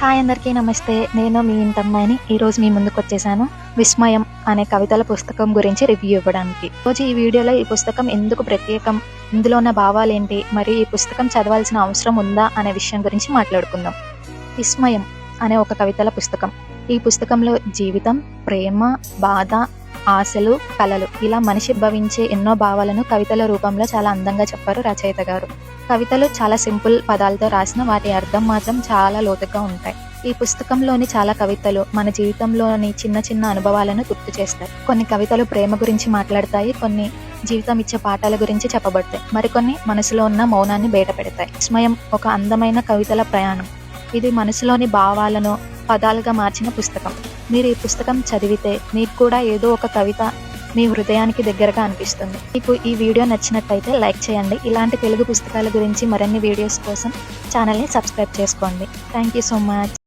Hi అందరికీ నమస్తే. నేను మీ ఇంటమ్మాయిని. ఈరోజు మీ ముందుకొచ్చేసాను. 'విస్మయం' అనే కవితల పుస్తకం గురించి రివ్యూ ఇవ్వడానికి. రోజు ఈ వీడియోలో ఈ పుస్తకం ఎందుకు ప్రత్యేకం, ఇందులో ఉన్న భావాలేంటి, మరియు ఈ పుస్తకం చదవాల్సిన అవసరం ఉందా అనే విషయం గురించి మాట్లాడుకుందాం. 'విస్మయం' అనే ఒక కవితల పుస్తకం. ఈ పుస్తకంలో జీవితం, ప్రేమ, బాధ, ఆశలు, కలలు ఇలా మనిషి భవించే ఎన్నో భావాలను కవితల రూపంలో చాలా అందంగా చెప్పారు రచయిత గారు. కవితలు చాలా సింపుల్ పదాలతో రాసిన వాటి అర్థం మాత్రం చాలా లోతుగా ఉంటాయి. ఈ పుస్తకంలోని చాలా కవితలు మన జీవితంలోని చిన్న చిన్న అనుభవాలను గుర్తు చేస్తాయి. కొన్ని కవితలు ప్రేమ గురించి మాట్లాడతాయి, కొన్ని జీవితం ఇచ్చే పాఠాల గురించి చెప్పబడతాయి, మరికొన్ని మనసులో ఉన్న మౌనాన్ని బయట పెడతాయి. విస్మయం ఒక అందమైన కవితల ప్రయాణం. ఇది మనసులోని భావాలను పదాలుగా మార్చిన పుస్తకం. మీరు ఈ పుస్తకం చదివితే మీకు కూడా ఏదో ఒక కవిత మీ హృదయానికి దగ్గరగా అనిపిస్తుంది. మీకు ఈ వీడియో నచ్చినట్టయితే లైక్ చేయండి. ఇలాంటి తెలుగు పుస్తకాల గురించి మరిన్ని వీడియోస్ కోసం ఛానల్ని సబ్స్క్రైబ్ చేసుకోండి. Thank you so much.